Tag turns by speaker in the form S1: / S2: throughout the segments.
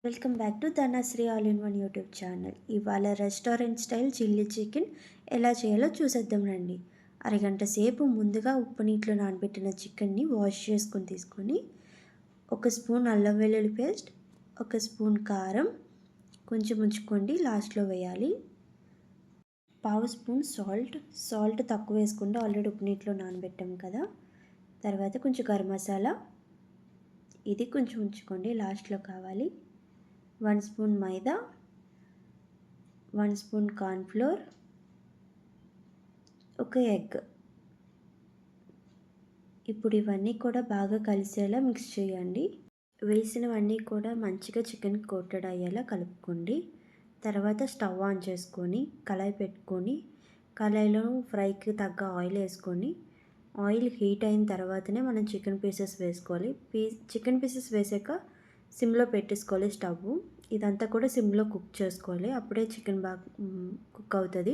S1: Welcome back to Dhanashree all in one YouTube channel. ఇవాళ restaurant style chilli chicken ఎలా చేయాలో చూసేద్దాం రండి. అరగంట సేపు ముందుగా ఉప్పు నీటిలో నానబెట్టిన చికెన్ని వాష్ తీసుకొని ఒక స్పూన్ అల్లం వెల్లుల్లి పేస్ట్, ఒక స్పూన్ కారం, కొంచెం ఉంచుకోండి, లాస్ట్లో వేయాలి. పావు స్పూన్ సాల్ట్ తక్కువ వేసుకుంటే ఆల్రెడీ ఉప్పు నీటిలో నానబెట్టాం కదా. తర్వాత కొంచెం గరం మసాలా, ఇది కొంచెం ఉంచుకోండి, లాస్ట్లో కావాలి. 1 స్పూన్ మైదా, 1 స్పూన్ కార్న్ఫ్లోర్, ఒక ఎగ్. ఇప్పుడు ఇవన్నీ కూడా బాగా కలిసేలా మిక్స్ చేయండి. వేసినవన్నీ కూడా మంచిగా చికెన్ కోటెడ్ అయ్యేలా కలుపుకోండి. తర్వాత స్టవ్ ఆన్ చేసుకొని కళాయి పెట్టుకొని కళాయిలో ఫ్రైకి తగ్గ ఆయిల్ వేసుకొని ఆయిల్ హీట్ అయిన తర్వాతనే మనం చికెన్ పీసెస్ వేసుకోవాలి. చికెన్ పీసెస్ వేసాక సిమ్లో పెట్టేసుకోవాలి స్టవ్. ఇదంతా కూడా సిమ్లో కుక్ చేసుకోవాలి, అప్పుడే చికెన్ బాగా కుక్ అవుతుంది.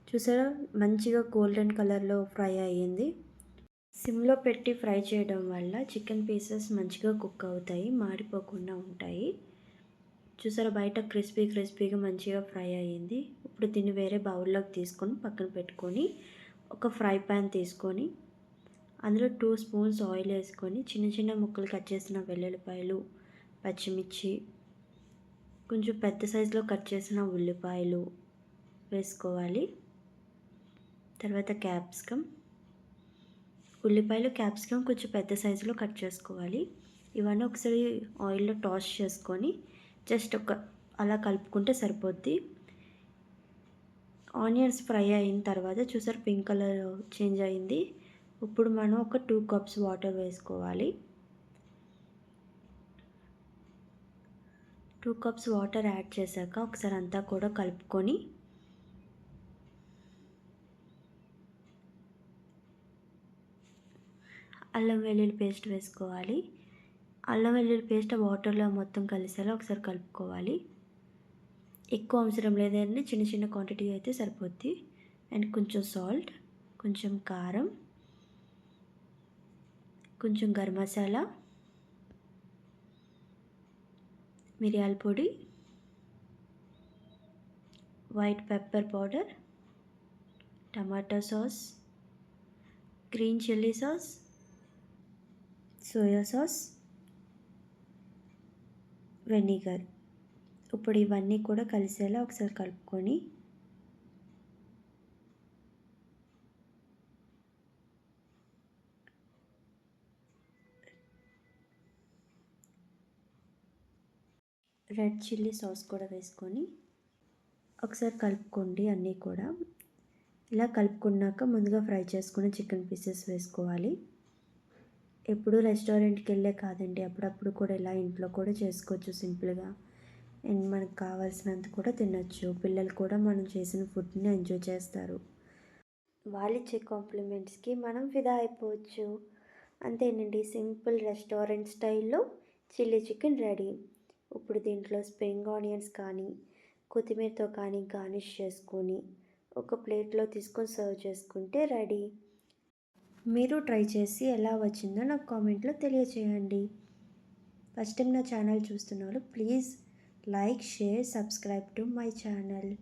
S1: చూసారా, మంచిగా గోల్డెన్ కలర్లో ఫ్రై అయ్యింది. సిమ్లో పెట్టి ఫ్రై చేయడం వల్ల చికెన్ పీసెస్ మంచిగా కుక్ అవుతాయి, మాడిపోకుండా ఉంటాయి. చూసారా, బయట క్రిస్పీగా మంచిగా ఫ్రై అయ్యింది. ఇప్పుడు దీన్ని వేరే బౌల్లోకి తీసుకొని పక్కన పెట్టుకొని ఒక ఫ్రై ప్యాన్ తీసుకొని అందులో 2 స్పూన్స్ ఆయిల్ వేసుకొని చిన్న ముక్కలు కట్ చేసిన వెల్లుల్లిపాయలు, పచ్చిమిర్చి, కొంచెం పెద్ద సైజులో కట్ చేసిన ఉల్లిపాయలు వేసుకోవాలి. తర్వాత ఉల్లిపాయలు క్యాప్సికమ్ కొంచెం పెద్ద సైజులో కట్ చేసుకోవాలి. ఇవన్నీ ఒకసారి ఆయిల్లో టాస్ చేసుకొని జస్ట్ అలా కలుపుకుంటే సరిపోద్ది. ఆనియన్స్ ఫ్రై అయిన తర్వాత చూసారు, పింక్ కలర్ చేంజ్ అయింది. ఇప్పుడు మనం ఒక 2 కప్స్ వాటర్ వేసుకోవాలి. 2 కప్స్ వాటర్ యాడ్ చేశాక ఒకసారి అంతా కూడా కలుపుకొని అల్లం వెల్లుల్లి పేస్ట్ వేసుకోవాలి. అల్లం వెల్లుల్లి పేస్ట్ వాటర్లో మొత్తం కలిసేలా ఒకసారి కలుపుకోవాలి. ఎక్కువ అవసరం లేదండి, చిన్న క్వాంటిటీ అయితే సరిపోద్ది. అండ్ కొంచెం సాల్ట్, కొంచెం కారం, కొంచెం గరం మసాలా, మిరియాల పొడి, వైట్ పెప్పర్ పౌడర్, టమాటా sauce, green chilli sauce, soya sauce, vinegar. ఇప్పుడు ఇవన్నీ కూడా కలిసేలా ఒకసారి కలుపుకొని రెడ్ చిల్లీ సాస్ కూడా వేసుకొని ఒకసారి కలుపుకోండి. అన్నీ కూడా ఇలా కలుపుకున్నాక ముందుగా ఫ్రై చేసుకుని చికెన్ పీసెస్ వేసుకోవాలి. ఎప్పుడు రెస్టారెంట్కి వెళ్ళే కాదండి, అప్పుడప్పుడు కూడా ఇలా ఇంట్లో కూడా చేసుకోవచ్చు సింపుల్గా. అండ్ మనకు కావాల్సినంత కూడా తినచ్చు. పిల్లలు కూడా మనం చేసిన ఫుడ్ని ఎంజాయ్ చేస్తారు. వాళ్ళిచ్చే కాంప్లిమెంట్స్కి మనం ఫిదా అయిపోవచ్చు. అంతేనండి, సింపుల్ రెస్టారెంట్ స్టైల్లో చిల్లీ చికెన్ రెడీ. ఇప్పుడు దీంట్లో స్ప్రింగ్ ఆనియన్స్ కానీ కొత్తిమీరతో కానీ గార్నిష్ చేసుకొని ఒక ప్లేట్లో తీసుకొని సర్వ్ చేసుకుంటే రెడీ. మీరు ట్రై చేసి ఎలా వచ్చిందో నాకు కామెంట్లో తెలియచేయండి. ఫస్ట్ టైం నా ఛానల్ చూస్తున్న వాళ్ళు please like, share, subscribe to my channel.